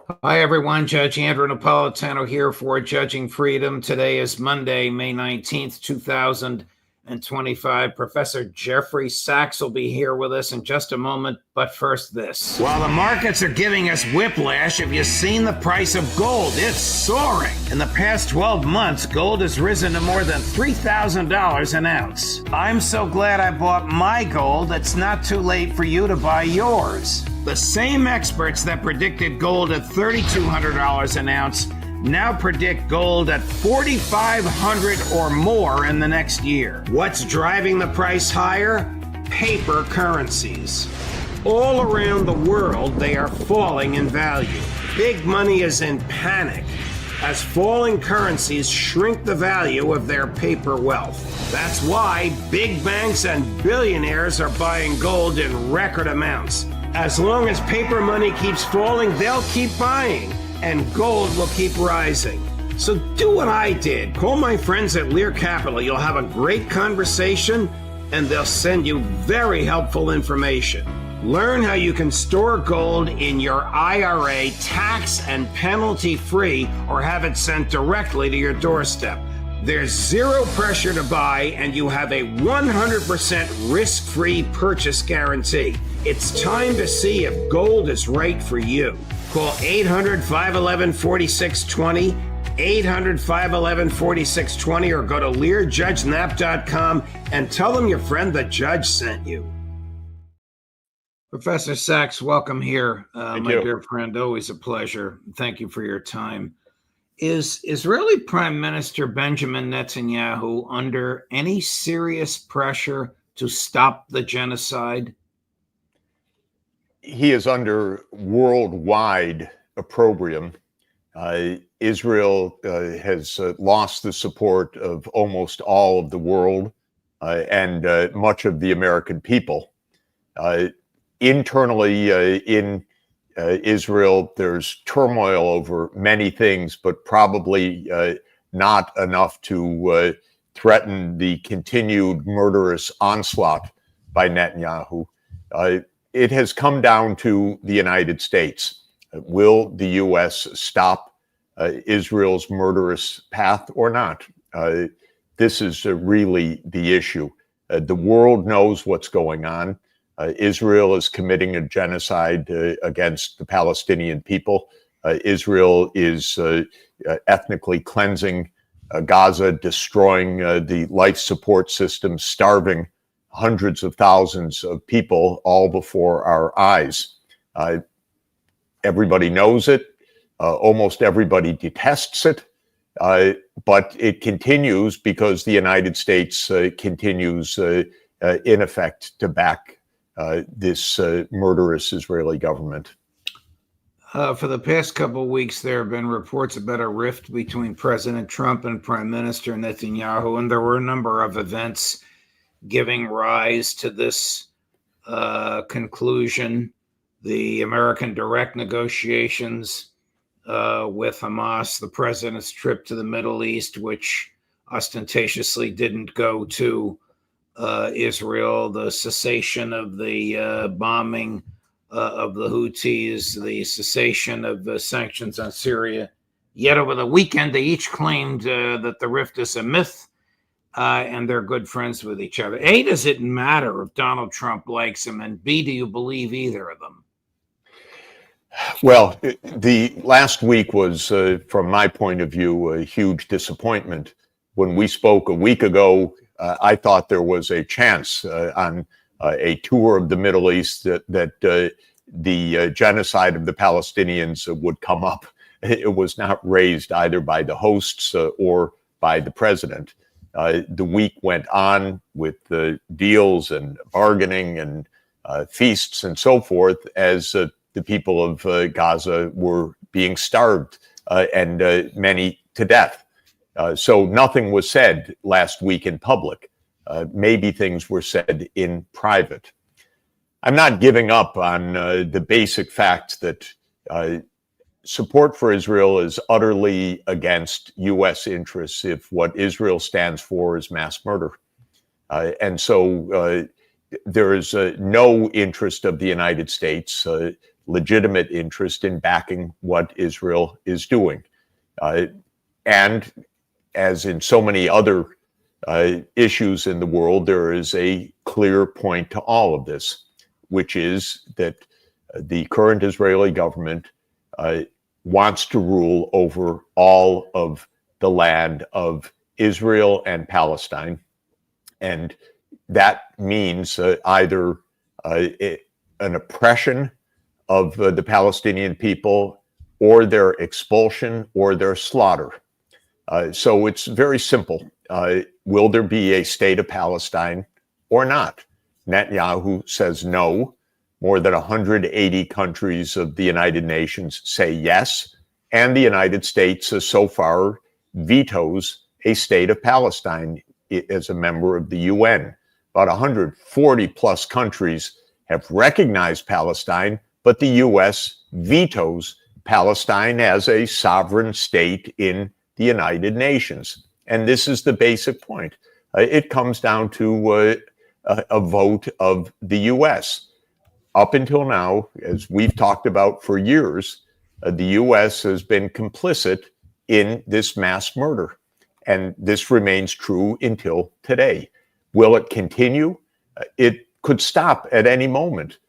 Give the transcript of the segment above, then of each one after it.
Hi, everyone. Judge Andrew Napolitano here for Judging Freedom. Today is Monday, May 19th, 2025. Professor Jeffrey Sachs will be here with us in just a moment, but first this. While the markets are giving us whiplash, have you seen the price of gold? It's soaring. In the past 12 months, gold has risen to more than $3,000 an ounce. I'm so glad I bought my gold. It's not too late for you to buy yours. The same experts that predicted gold at $3,200 an ounce now predict gold at $4,500 or more in the next year. What's driving the price higher? Paper currencies. All around the world, they are falling in value. Big money is in panic as falling currencies shrink the value of their paper wealth. That's why big banks and billionaires are buying gold in record amounts. As long as paper money keeps falling, they'll keep buying, and gold will keep rising. So do what I did. Call my friends at Lear Capital. You'll have a great conversation, and they'll send you very helpful information. Learn how you can store gold in your IRA tax and penalty free, or have it sent directly to your doorstep. There's zero pressure to buy, and you have a 100% risk-free purchase guarantee. It's time to see if gold is right for you. Call 800-511-4620, 800-511-4620, or go to LearJudgeNap.com and tell them your friend the judge sent you. Professor Sachs, welcome here. My dear friend, always a pleasure. Thank you for your time. Is Israeli Prime Minister Benjamin Netanyahu under any serious pressure to stop the genocide? He is under worldwide opprobrium. Israel has lost the support of almost all of the world and much of the American people. Internally in Israel, there's turmoil over many things, but probably not enough to threaten the continued murderous onslaught by Netanyahu. It has come down to the United States. Will the U.S. stop Israel's murderous path or not? This is really the issue. The world knows what's going on. Israel is committing a genocide against the Palestinian people. Israel is ethnically cleansing Gaza, destroying the life support system, starving hundreds of thousands of people all before our eyes. Everybody knows it. Almost everybody detests it. But it continues because the United States continues, in effect, to back this murderous Israeli government. For the past couple of weeks, there have been reports about a rift between President Trump and Prime Minister Netanyahu, and there were a number of events giving rise to this conclusion. The American direct negotiations with Hamas, the president's trip to the Middle East, which ostentatiously didn't go to Israel, the cessation of the bombing of the Houthis, the cessation of the sanctions on Syria. Yet over the weekend, they each claimed that the rift is a myth and they're good friends with each other. A, does it matter if Donald Trump likes him? And B, do you believe either of them? Well, the last week was, from my point of view, a huge disappointment. When we spoke a week ago, I thought there was a chance on a tour of the Middle East that the genocide of the Palestinians would come up. It was not raised either by the hosts or by the president. The week went on with deals and bargaining and feasts and so forth as the people of Gaza were being starved and many to death. So nothing was said last week in public. Maybe things were said in private. I'm not giving up on the basic fact that support for Israel is utterly against U.S. interests if what Israel stands for is mass murder. And so there is no interest of the United States legitimate interest in backing what Israel is doing. And as in so many other issues in the world, there is a clear point to all of this, which is that the current Israeli government wants to rule over all of the land of Israel and Palestine. And that means either an oppression of the Palestinian people, or their expulsion, or their slaughter. So it's very simple. Will there be a state of Palestine or not? Netanyahu says no. More than 180 countries of the United Nations say yes. And the United States so far vetoes a state of Palestine as a member of the UN. About 140 plus countries have recognized Palestine, but the US vetoes Palestine as a sovereign state in the United Nations. And this is the basic point. It comes down to a vote of the US. Up until now, as we've talked about for years, the US has been complicit in this mass murder. And this remains true until today. Will it continue? It could stop at any moment.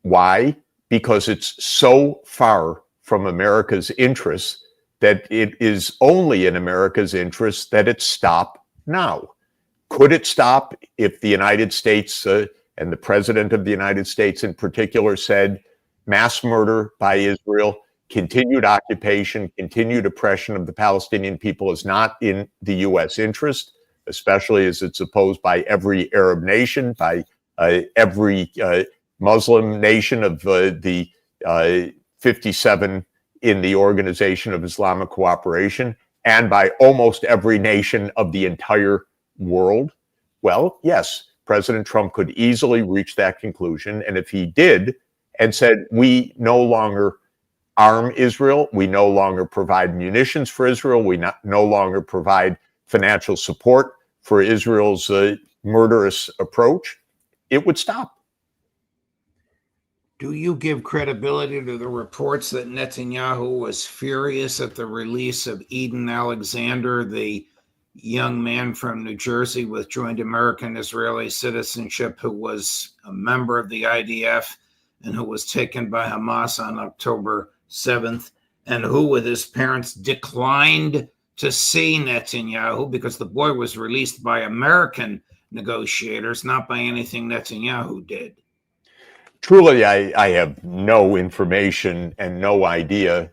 Why? Because it's so far from America's interests that it is only in America's interest that it stop now. Could it stop if the United States and the President of the United States in particular said mass murder by Israel, continued occupation, continued oppression of the Palestinian people is not in the U.S. interest, especially as it's opposed by every Arab nation, by every Muslim nation of the 57 in the Organization of Islamic Cooperation, and by almost every nation of the entire world? Well, yes, President Trump could easily reach that conclusion. And if he did and said, we no longer arm Israel, we no longer provide munitions for Israel, we no longer provide financial support for Israel's murderous approach, it would stop. Do you give credibility to the reports that Netanyahu was furious at the release of Eden Alexander, the young man from New Jersey with joint American-Israeli citizenship who was a member of the IDF and who was taken by Hamas on October 7th, and who, with his parents, declined to see Netanyahu because the boy was released by American negotiators, not by anything Netanyahu did? Truly, I have no information and no idea,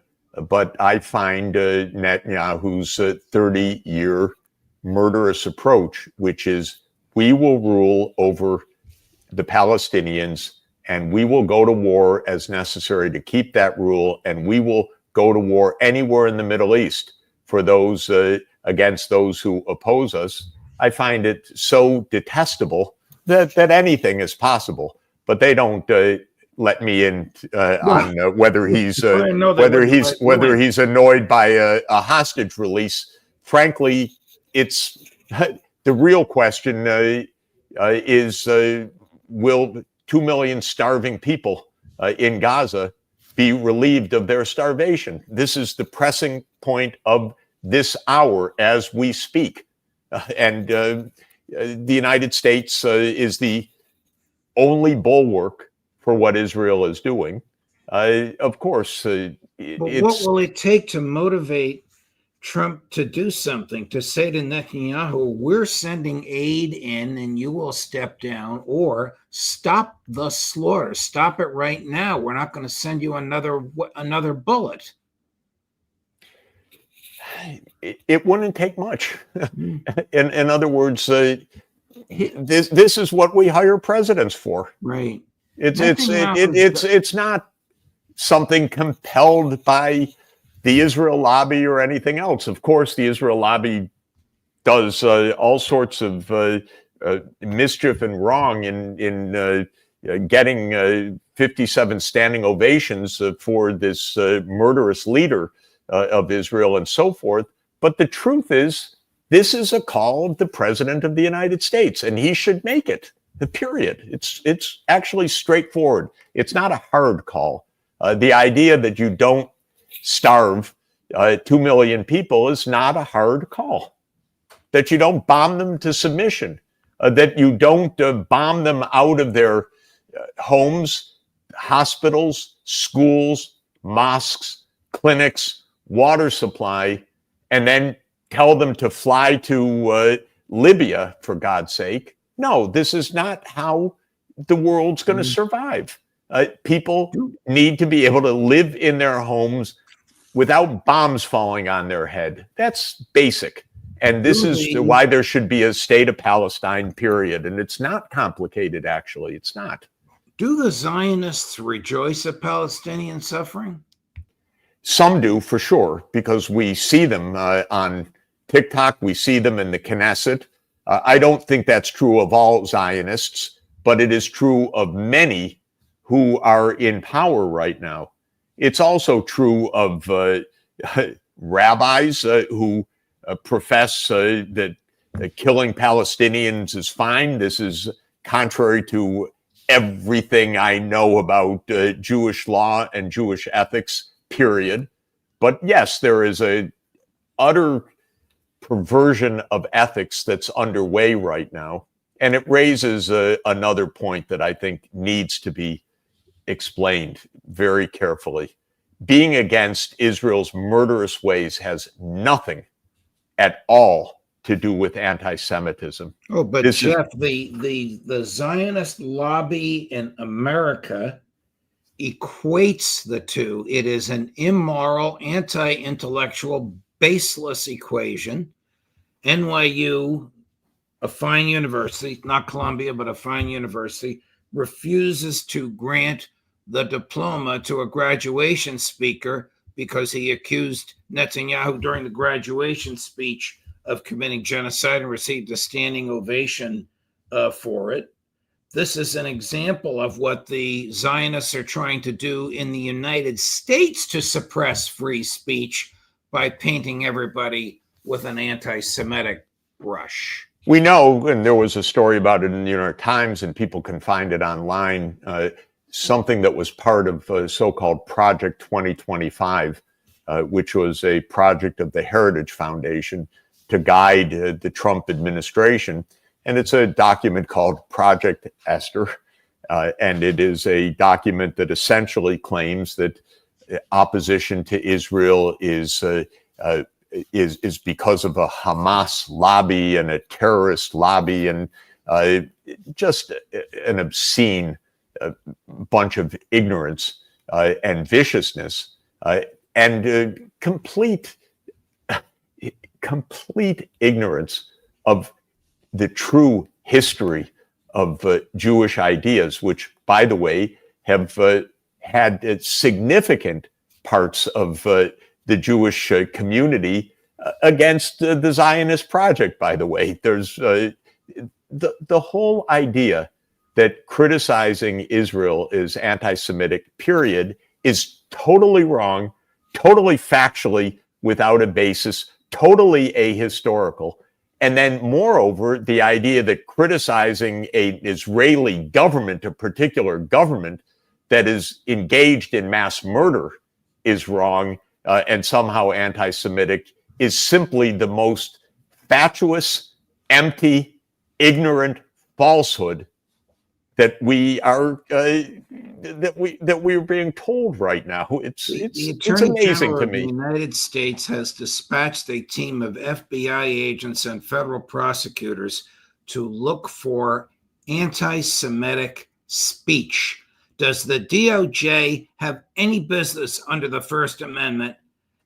but I find Netanyahu's 30-year murderous approach, which is we will rule over the Palestinians and we will go to war as necessary to keep that rule, and we will go to war anywhere in the Middle East for those against those who oppose us. I find it so detestable that anything is possible. But they don't let me in on whether he's annoyed by a hostage release. Frankly, it's the real question is will 2 million starving people in Gaza be relieved of their starvation? This is the pressing point of this hour as we speak, and the United States is the only bulwark for what Israel is doing. Of course, but what will it take to motivate Trump to do something, to say to Netanyahu, we're sending aid in and you will step down, or stop the slaughter, stop it right now. We're not going to send you another bullet. It wouldn't take much. In other words, this is what we hire presidents for. Right. It's not something compelled by the Israel lobby or anything else. Of course, the Israel lobby does all sorts of mischief and wrong in getting 57 standing ovations for this murderous leader of Israel and so forth. But the truth is, this is a call of the President of the United States, and he should make it, period. It's actually straightforward. It's not a hard call. The idea that you don't starve 2 million people is not a hard call. That you don't bomb them to submission, that you don't bomb them out of their homes, hospitals, schools, mosques, clinics, water supply, and then tell them to fly to Libya, for God's sake. No, this is not how the world's going to survive. People need to be able to live in their homes without bombs falling on their head. That's basic. And this is why there should be a state of Palestine, period. And it's not complicated, actually. It's not. Do the Zionists rejoice at Palestinian suffering? Some do, for sure, because we see them on TikTok. We see them in the Knesset. I don't think that's true of all Zionists, but it is true of many who are in power right now. It's also true of rabbis who profess that killing Palestinians is fine. This is contrary to everything I know about Jewish law and Jewish ethics, period. But yes, there is a utter perversion of ethics that's underway right now. And it raises another point that I think needs to be explained very carefully. Being against Israel's murderous ways has nothing at all to do with anti-Semitism. Oh, but Jeff, the Zionist lobby in America equates the two. It is an immoral, anti-intellectual, baseless equation. NYU, a fine university, not Columbia, but a fine university, refuses to grant the diploma to a graduation speaker because he accused Netanyahu during the graduation speech of committing genocide and received a standing ovation for it. This is an example of what the Zionists are trying to do in the United States to suppress free speech by painting everybody with an anti-Semitic brush. We know, and there was a story about it in the New York Times, and people can find it online, something that was part of so-called Project 2025, which was a project of the Heritage Foundation to guide the Trump administration. And it's a document called Project Esther. And it is a document that essentially claims that opposition to Israel is because of a Hamas lobby and a terrorist lobby and just an obscene bunch of ignorance and viciousness and complete ignorance of the true history of Jewish ideas, which, by the way, have had significant parts of the Jewish community against the Zionist project, by the way. There's the whole idea that criticizing Israel is anti-Semitic, period, is totally wrong, totally factually without a basis, totally ahistorical. And then, moreover, the idea that criticizing an Israeli government, a particular government that is engaged in mass murder, is wrong and somehow anti-Semitic is simply the most fatuous, empty, ignorant falsehood that we are being told right now. It's amazing to me. The United States has dispatched a team of FBI agents and federal prosecutors to look for anti-Semitic speech. Does the DOJ have any business under the First Amendment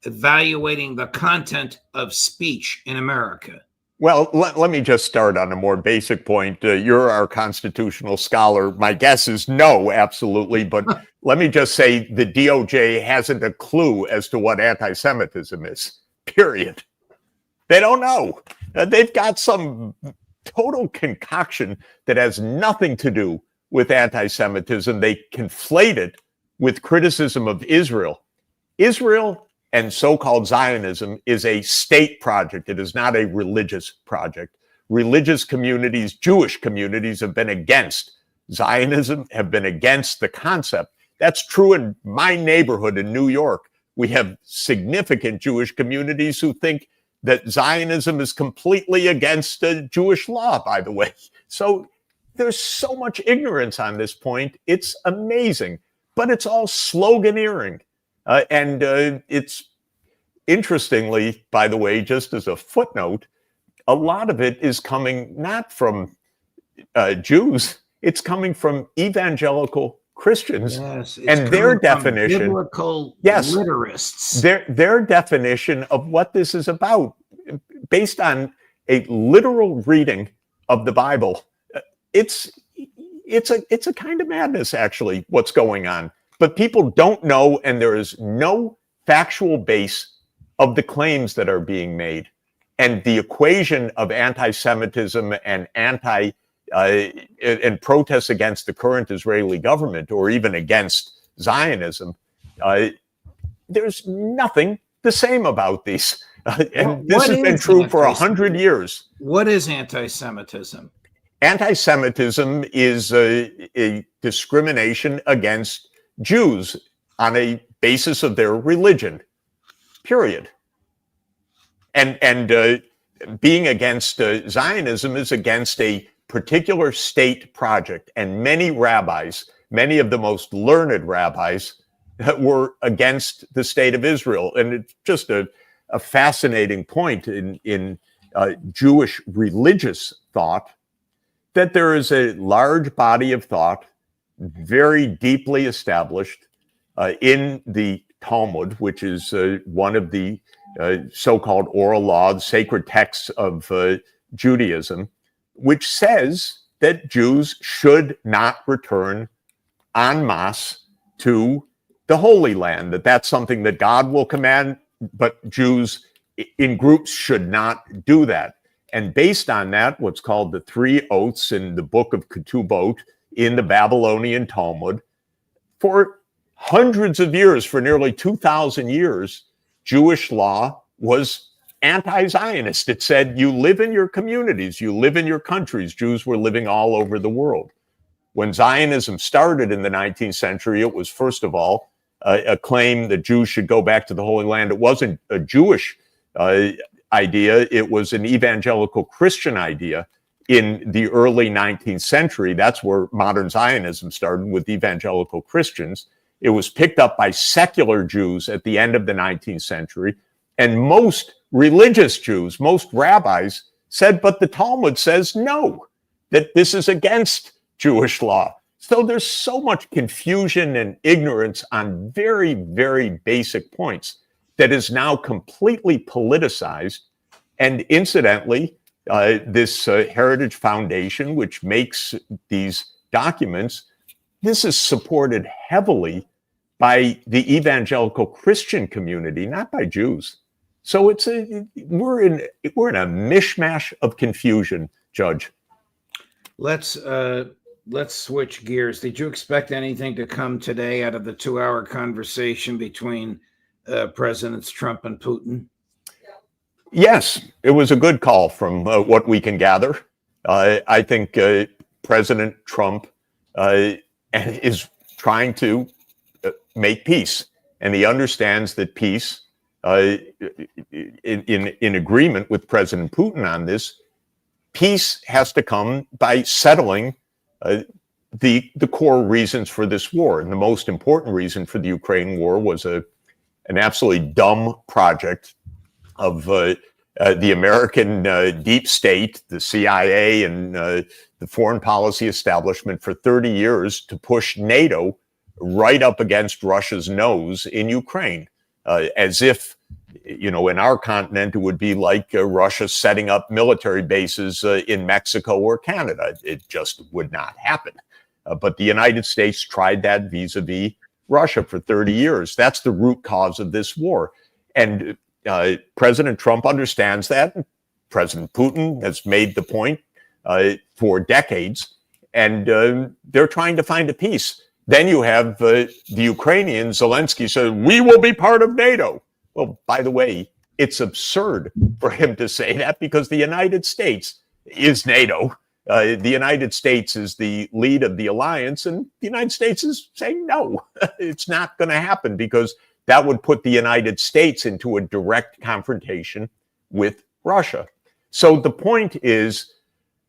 evaluating the content of speech in America? Well, let me just start on a more basic point. You're our constitutional scholar. My guess is no, absolutely. But let me just say the DOJ hasn't a clue as to what anti-Semitism is, period. They don't know. They've got some total concoction that has nothing to do with anti-Semitism. They conflate it with criticism of Israel. Israel and so-called Zionism is a state project. It is not a religious project. Religious communities, Jewish communities, have been against Zionism, have been against the concept That's true in my neighborhood in New York. We have significant Jewish communities who think that Zionism is completely against Jewish law, by the way. So there's so much ignorance on this point. It's amazing, but it's all sloganeering. And it's interestingly, by the way, just as a footnote, a lot of it is coming not from Jews, it's coming from evangelical Christians. Yes, and their definition, biblical yes, literists. Their definition of what this is about, based on a literal reading of the Bible, it's a kind of madness, actually, what's going on. But people don't know, and there is no factual base of the claims that are being made. And the equation of anti-Semitism and and protests against the current Israeli government, or even against Zionism, there's nothing the same about these. And this has been true for 100 years. What is anti-Semitism? Anti-Semitism is a discrimination against Jews on a basis of their religion, period. And being against Zionism is against a particular state project. And many rabbis, many of the most learned rabbis, were against the state of Israel. And it's just a fascinating point in Jewish religious thought, that there is a large body of thought, very deeply established in the Talmud, which is one of the so-called oral laws, sacred texts of Judaism, which says that Jews should not return en masse to the Holy Land, that's something that God will command, but Jews in groups should not do that. And based on that, what's called the three oaths in the book of Ketubot in the Babylonian Talmud, for hundreds of years, for nearly 2,000 years, Jewish law was anti-Zionist. It said, you live in your communities, you live in your countries. Jews were living all over the world. When Zionism started in the 19th century, it was, first of all, a claim that Jews should go back to the Holy Land. It wasn't a Jewish idea. It was an evangelical Christian idea in the early 19th century. That's where modern Zionism started, with evangelical Christians. It was picked up by secular Jews at the end of the 19th century. And most religious Jews, most rabbis said, but the Talmud says no, that this is against Jewish law. So there's so much confusion and ignorance on very, very basic points that is now completely politicized. And incidentally, this Heritage Foundation, which makes these documents, this is supported heavily by the evangelical Christian community, not by Jews. So we're in a mishmash of confusion, Judge. Let's switch gears. Did you expect anything to come today out of the 2-hour conversation between Presidents Trump and Putin? Yes, it was a good call from what we can gather. I think President Trump is trying to make peace, and he understands that peace, in agreement with President Putin on this, peace has to come by settling the core reasons for this war. And the most important reason for the Ukraine war was an absolutely dumb project of the American deep state, the CIA, and the foreign policy establishment for 30 years to push NATO right up against Russia's nose in Ukraine, as if, in our continent, it would be like Russia setting up military bases in Mexico or Canada. It just would not happen. But the United States tried that vis-a-vis Russia for 30 years. That's the root cause of this war. And President Trump understands that. President Putin has made the point for decades, and they're trying to find a peace. Then you have the Ukrainian Zelensky said, we will be part of NATO. Well, by the way, it's absurd for him to say that, because the United States is NATO. The United States is the lead of the alliance, and the United States is saying no, it's not going to happen, because that would put the United States into a direct confrontation with Russia. So the point is,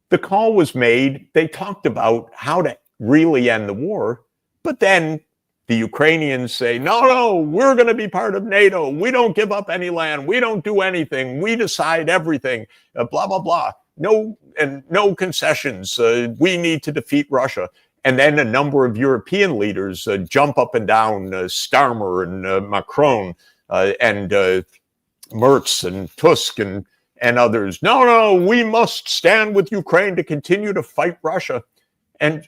the call was made. They talked about how to really end the war, but then the Ukrainians say, no, we're going to be part of NATO. We don't give up any land. We don't do anything. We decide everything, blah, blah, blah. No concessions. We need to defeat Russia. And then a number of European leaders jump up and down, Starmer and Macron and Merz and Tusk and others. No, we must stand with Ukraine to continue to fight Russia. And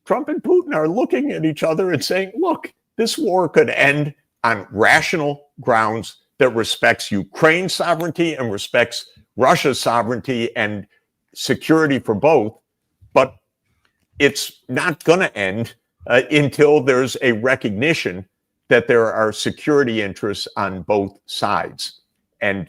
Trump and Putin are looking at each other and saying, look, this war could end on rational grounds that respects Ukraine's sovereignty and respects Russia's sovereignty and security for both. But it's not going to end until there's a recognition that there are security interests on both sides. And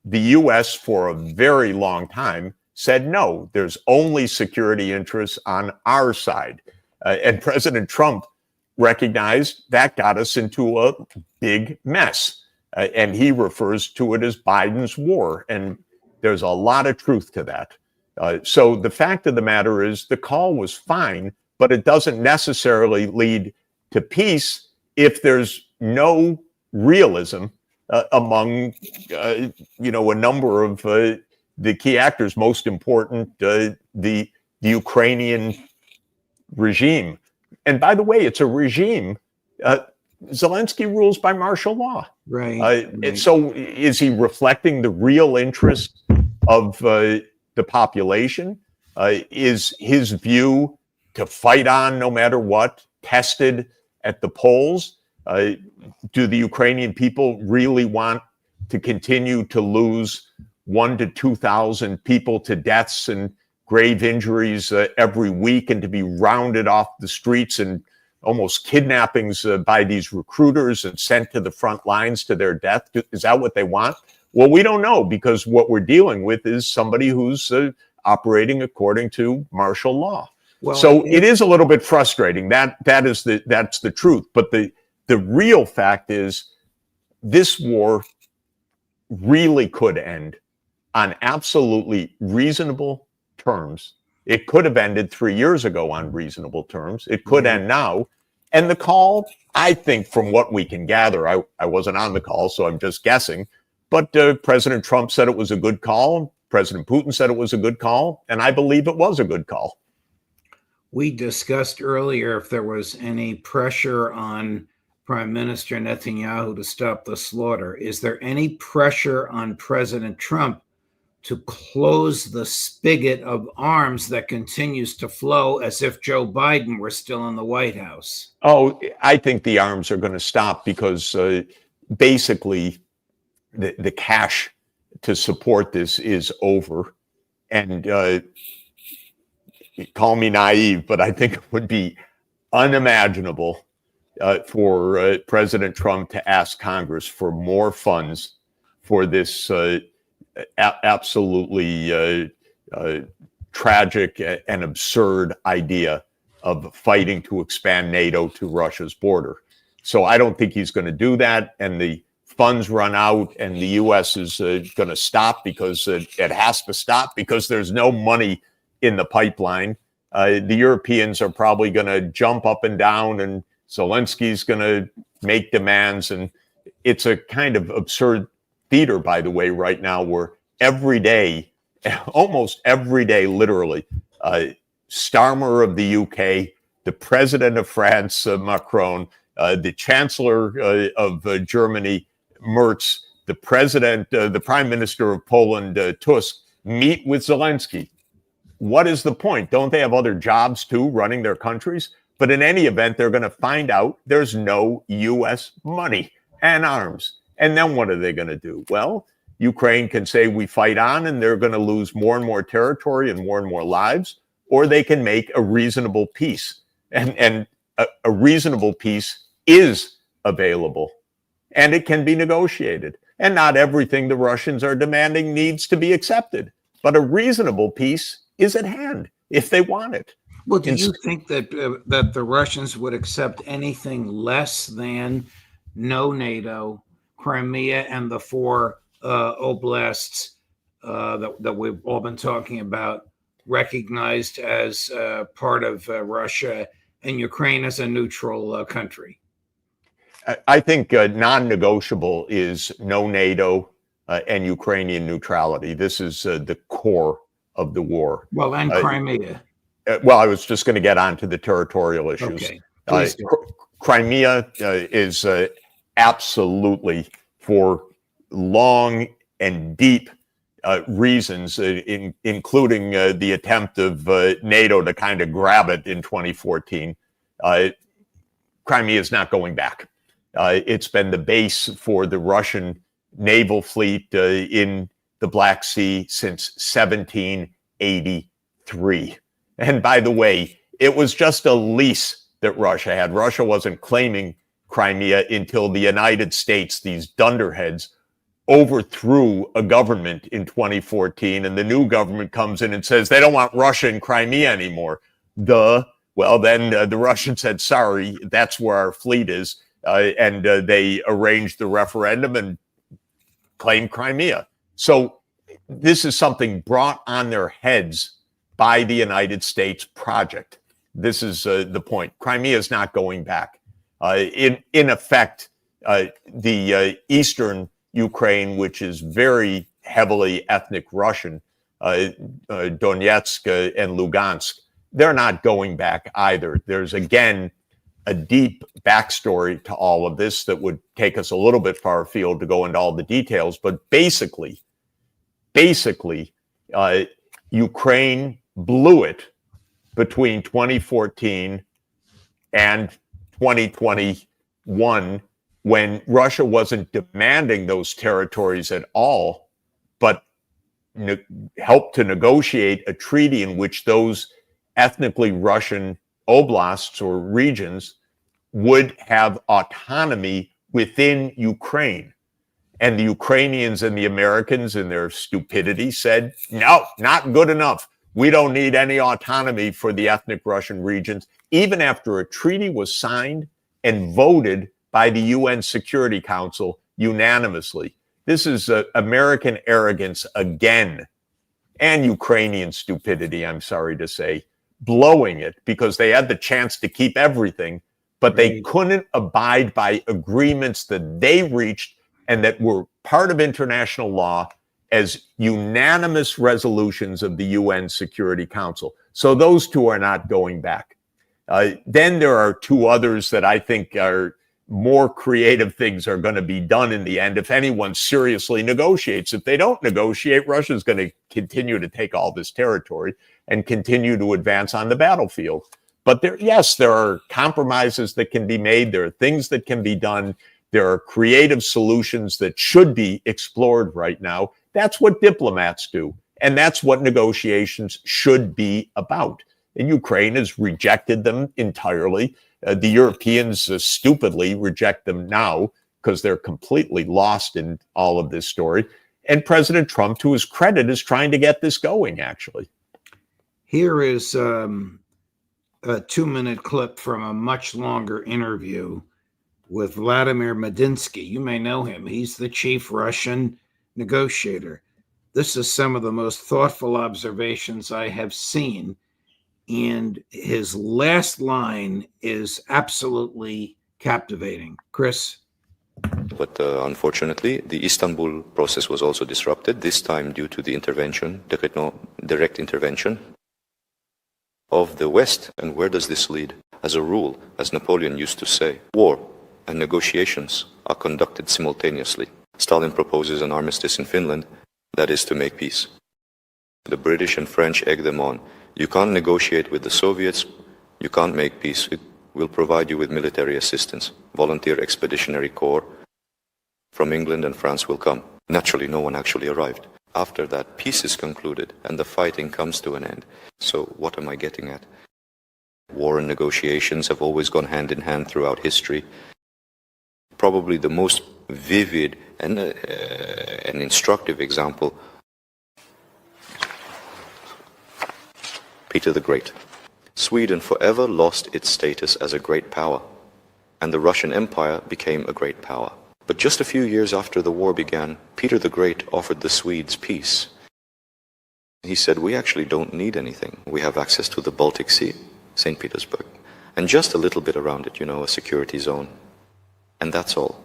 the US, for a very long time, said, no, there's only security interests on our side. And President Trump recognized that got us into a big mess. And he refers to it as Biden's war. And there's a lot of truth to that. So the fact of the matter is, the call was fine, but it doesn't necessarily lead to peace if there's no realism among, a number of the key actors, most important, the Ukrainian regime. And by the way, it's a regime. Zelensky rules by martial law. Right. And so is he reflecting the real interest of the population? Is his view to fight on no matter what tested at the polls? Do the Ukrainian people really want to continue to lose 1,000 to 2,000 people to deaths and grave injuries every week, and to be rounded off the streets and almost kidnappings by these recruiters and sent to the front lines to their death? Is that what they want? Well, we don't know, because what we're dealing with is somebody who's operating according to martial law. Well, so it is a little bit frustrating. That's the truth. But the real fact is, this war really could end on absolutely reasonable terms. It could have ended 3 years ago on reasonable terms. It could end now. And the call, I think, from what we can gather, I wasn't on the call, so I'm just guessing, but President Trump said it was a good call. President Putin said it was a good call, and I believe it was a good call. We discussed earlier if there was any pressure on Prime Minister Netanyahu to stop the slaughter. Is there any pressure on President Trump to close the spigot of arms that continues to flow as if Joe Biden were still in the White House? Oh, I think the arms are going to stop, because basically the cash to support this is over. And call me naive, but I think it would be unimaginable for President Trump to ask Congress for more funds for this absolutely tragic and absurd idea of fighting to expand NATO to Russia's border. So I don't think he's going to do that. And the funds run out, and the U.S. is going to stop, because it has to stop, because there's no money in the pipeline. The Europeans are probably going to jump up and down, and Zelensky's going to make demands. And it's a kind of absurd theater, by the way, right now, where every day, almost every day, literally, Starmer of the UK, the president of France, Macron, the chancellor of Germany, Merz, the prime minister of Poland, Tusk, meet with Zelensky. What is the point? Don't they have other jobs too, running their countries? But in any event, they're going to find out there's no U.S. money and arms. And then what are they going to do? Well, Ukraine can say we fight on, and they're going to lose more and more territory and more lives, or they can make a reasonable peace. And a reasonable peace is available, and it can be negotiated. And not everything the Russians are demanding needs to be accepted, but a reasonable peace is at hand. if they want it. Well, do you think that that the Russians would accept anything less than no NATO, Crimea, and the four oblasts that we've all been talking about, recognized as part of Russia, and Ukraine as a neutral country? I think non-negotiable is no NATO and Ukrainian neutrality. This is the core of the war. Well, and Crimea. Well, I was just going to get on to the territorial issues. Okay, please do. Crimea is absolutely, for long and deep reasons, including the attempt of NATO to kind of grab it in 2014. Crimea is not going back. It's been the base for the Russian naval fleet in the Black Sea since 1783. And by the way, it was just a lease that Russia had. Russia wasn't claiming Crimea until the United States, these dunderheads, overthrew a government in 2014, and the new government comes in and says they don't want Russia in Crimea anymore. Well, then the Russians said, sorry, that's where our fleet is, and they arranged the referendum and claimed Crimea. So this is something brought on their heads by the United States project. This is the point. Crimea is not going back. In effect, the eastern Ukraine, which is very heavily ethnic Russian, Donetsk and Lugansk, they're not going back either. There's, again, a deep backstory to all of this that would take us a little bit far afield to go into all the details. But basically, Ukraine blew it between 2014 and 2021 when Russia wasn't demanding those territories at all, but helped to negotiate a treaty in which those ethnically Russian oblasts or regions would have autonomy within Ukraine. And the Ukrainians and the Americans, in their stupidity, said, no, not good enough. We don't need any autonomy for the ethnic Russian regions, even after a treaty was signed and voted by the UN Security Council unanimously. This is American arrogance again, and Ukrainian stupidity, I'm sorry to say, blowing it because they had the chance to keep everything, but they couldn't abide by agreements that they reached and that were part of international law as unanimous resolutions of the UN Security Council. So those two are not going back. Then there are two others that I think are more creative things are going to be done in the end if anyone seriously negotiates. If they don't negotiate, Russia's going to continue to take all this territory and continue to advance on the battlefield. But there are compromises that can be made. There are things that can be done. There are creative solutions that should be explored right now. That's what diplomats do. And that's what negotiations should be about. And Ukraine has rejected them entirely. The Europeans stupidly reject them now because they're completely lost in all of this story. And President Trump, to his credit, is trying to get this going, actually. Here is a 2-minute clip from a much longer interview with Vladimir Medinsky. You may know him. He's the chief Russian negotiator. This is some of the most thoughtful observations I have seen. And his last line is absolutely captivating. Chris? But unfortunately, the Istanbul process was also disrupted, this time due to the intervention, direct intervention of the West. And where does this lead? As a rule, as Napoleon used to say, war and negotiations are conducted simultaneously. Stalin proposes an armistice in Finland, that is to make peace. The British and French egg them on. You can't negotiate with the Soviets, you can't make peace. We'll provide you with military assistance. Volunteer Expeditionary Corps from England and France will come. Naturally, no one actually arrived. After that, peace is concluded and the fighting comes to an end. So what am I getting at? War and negotiations have always gone hand in hand throughout history. Probably the most vivid and instructive example Peter the Great. Sweden forever lost its status as a great power, and the Russian Empire became a great power. But just a few years after the war began, Peter the Great offered the Swedes peace. He said, we actually don't need anything. We have access to the Baltic Sea, St. Petersburg, and just a little bit around it, a security zone. And that's all.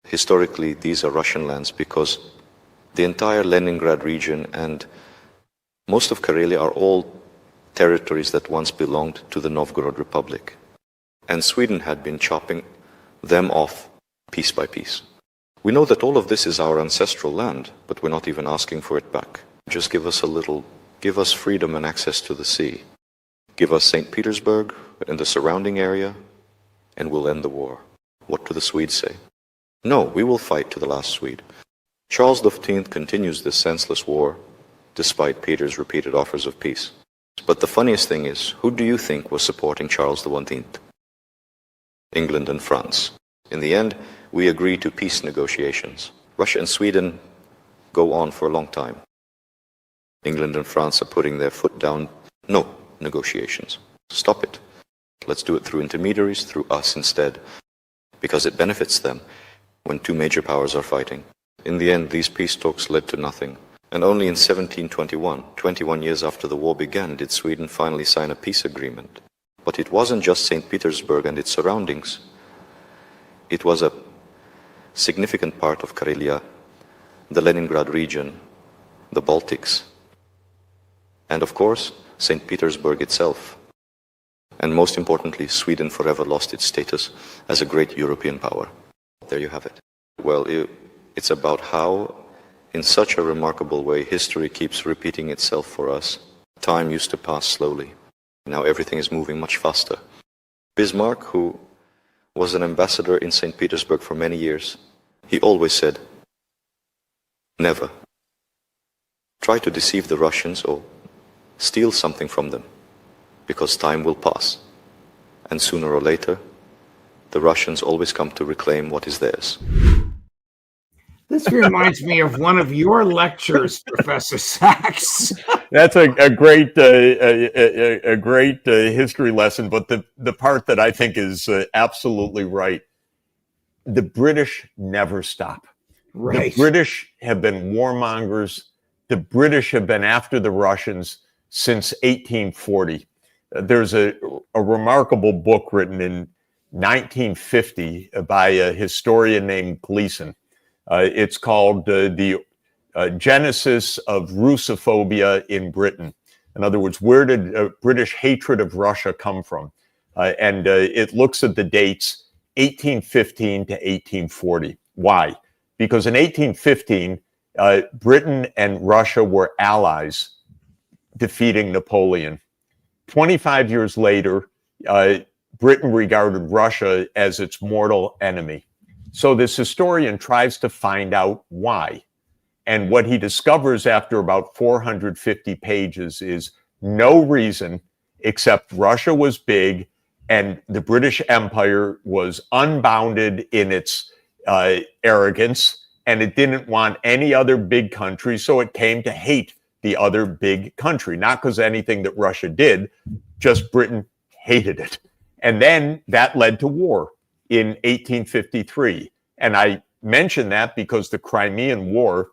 Historically, these are Russian lands because the entire Leningrad region and most of Karelia are all territories that once belonged to the Novgorod Republic. And Sweden had been chopping them off piece by piece. We know that all of this is our ancestral land, but we're not even asking for it back. Just give us freedom and access to the sea. Give us St. Petersburg and the surrounding area, and we'll end the war. What do the Swedes say? No, we will fight to the last Swede. Charles X continues this senseless war, despite Peter's repeated offers of peace. But the funniest thing is, who do you think was supporting Charles XI? England and France. In the end, we agree to peace negotiations. Russia and Sweden go on for a long time. England and France are putting their foot down. No negotiations. Stop it. Let's do it through intermediaries, through us instead, because it benefits them when two major powers are fighting. In the end, these peace talks led to nothing. And only in 1721, 21 years after the war began, did Sweden finally sign a peace agreement. But it wasn't just St. Petersburg and its surroundings. It was a significant part of Karelia, the Leningrad region, the Baltics, and of course, St. Petersburg itself. And most importantly, Sweden forever lost its status as a great European power. There you have it. Well, it's about how, in such a remarkable way, history keeps repeating itself for us. Time used to pass slowly. Now everything is moving much faster. Bismarck, who was an ambassador in St. Petersburg for many years, he always said, never. Try to deceive the Russians or steal something from them, because time will pass. And sooner or later, the Russians always come to reclaim what is theirs. This reminds me of one of your lectures, Professor Sachs. That's a great history lesson, but the part that I think is absolutely right, the British never stop. Right. The British have been warmongers. The British have been after the Russians since 1840. There's a remarkable book written in 1950 by a historian named Gleason. It's called The Genesis of Russophobia in Britain. In other words, where did British hatred of Russia come from? And it looks at the dates 1815 to 1840. Why? Because in 1815, Britain and Russia were allies defeating Napoleon. 25 years later, Britain regarded Russia as its mortal enemy. So this historian tries to find out why. And what he discovers after about 450 pages is no reason except Russia was big and the British Empire was unbounded in its arrogance, and it didn't want any other big country, so it came to hate the other big country. Not because anything that Russia did, just Britain hated it. And then that led to war in 1853. And I mention that because the Crimean War,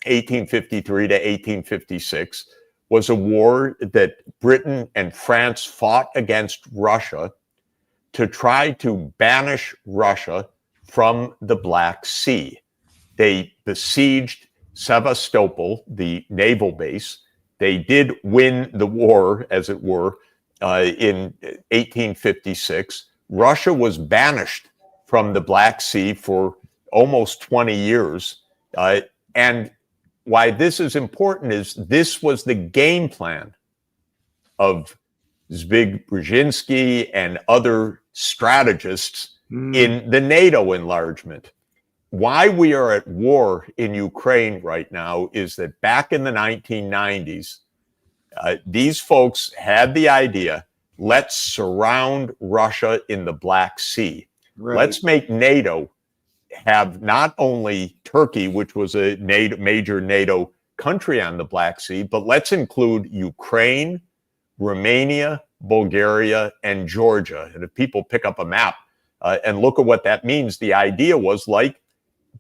1853 to 1856, was a war that Britain and France fought against Russia to try to banish Russia from the Black Sea. They besieged Sevastopol, the naval base. They did win the war, as it were, in 1856. Russia was banished from the Black Sea for almost 20 years. And why this is important is this was the game plan of Zbigniew Brzezinski and other strategists in the NATO enlargement. Why we are at war in Ukraine right now is that back in the 1990s, these folks had the idea, let's surround Russia in the Black Sea. Right. Let's make NATO have not only Turkey, which was a major NATO country on the Black Sea, but let's include Ukraine, Romania, Bulgaria, and Georgia. And if people pick up a map and look at what that means, the idea was like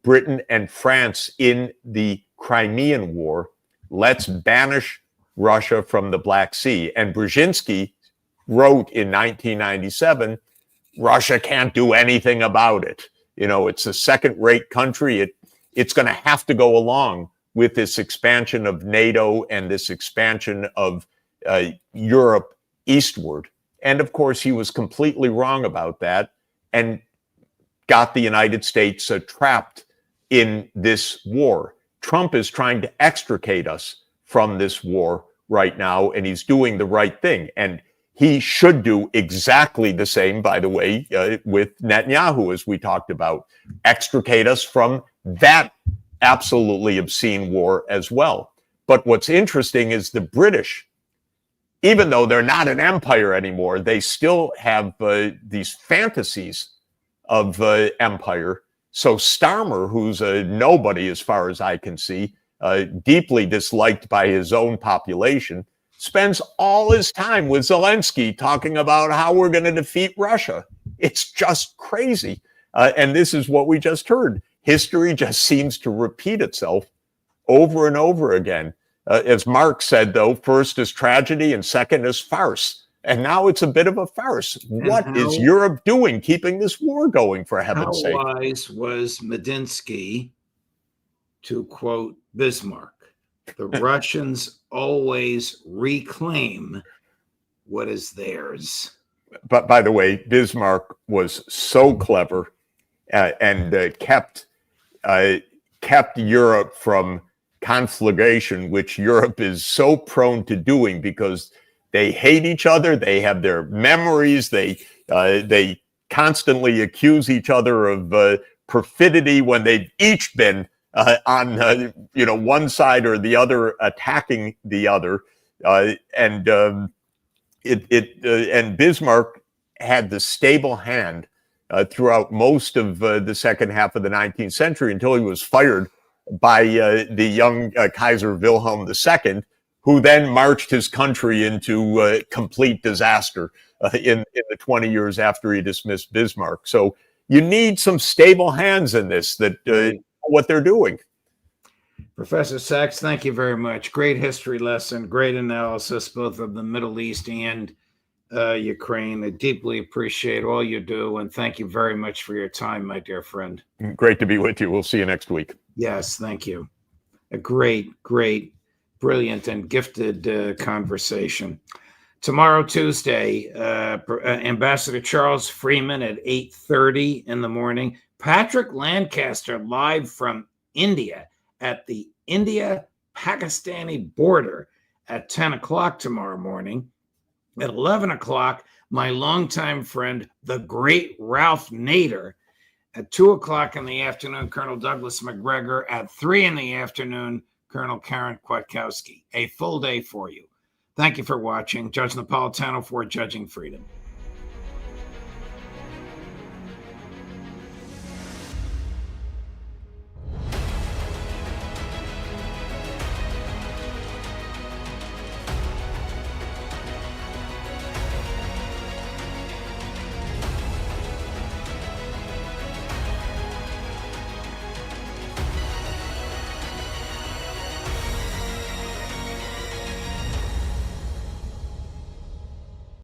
Britain and France in the Crimean War, let's banish Russia from the Black Sea. And Brzezinski wrote in 1997, Russia can't do anything about it. You know, it's a second-rate country. It's going to have to go along with this expansion of NATO and this expansion of Europe eastward. And of course, he was completely wrong about that and got the United States trapped in this war. Trump is trying to extricate us from this war right now, and he's doing the right thing. And he should do exactly the same, by the way, with Netanyahu, as we talked about, extricate us from that absolutely obscene war as well. But what's interesting is the British, even though they're not an empire anymore, they still have these fantasies of empire. So Starmer, who's a nobody as far as I can see, deeply disliked by his own population, spends all his time with Zelensky talking about how we're going to defeat Russia. It's just crazy. And this is what we just heard. History just seems to repeat itself over and over again. As Marx said, though, first is tragedy and second is farce. And now it's a bit of a farce. What is Europe doing keeping this war going, for heaven's sake? How wise was Medinsky to quote Bismarck? The Russians always reclaim what is theirs. But by the way, Bismarck was so clever and kept Europe from conflagration, which Europe is so prone to doing because they hate each other. They have their memories. They constantly accuse each other of perfidy when they've each been on one side or the other attacking the other. And Bismarck had the stable hand throughout most of the second half of the 19th century until he was fired by the young Kaiser Wilhelm II, who then marched his country into complete disaster in the 20 years after he dismissed Bismarck. So you need some stable hands in this that know what they're doing. Professor Sachs, thank you very much. Great history lesson, great analysis, both of the Middle East and Ukraine. I deeply appreciate all you do, and thank you very much for your time, my dear friend. Great to be with you. We'll see you next week. Yes, thank you. A great, brilliant, and gifted conversation. Tomorrow, Tuesday, Ambassador Charles Freeman at 8:30 in the morning. Patrick Lancaster live from India at the India-Pakistani border at 10 o'clock tomorrow morning. At 11 o'clock, my longtime friend, the great Ralph Nader. At 2 o'clock in the afternoon, Colonel Douglas McGregor. At 3 in the afternoon, Colonel Karen Kwiatkowski. A full day for you. Thank you for watching. Judge Napolitano for Judging Freedom.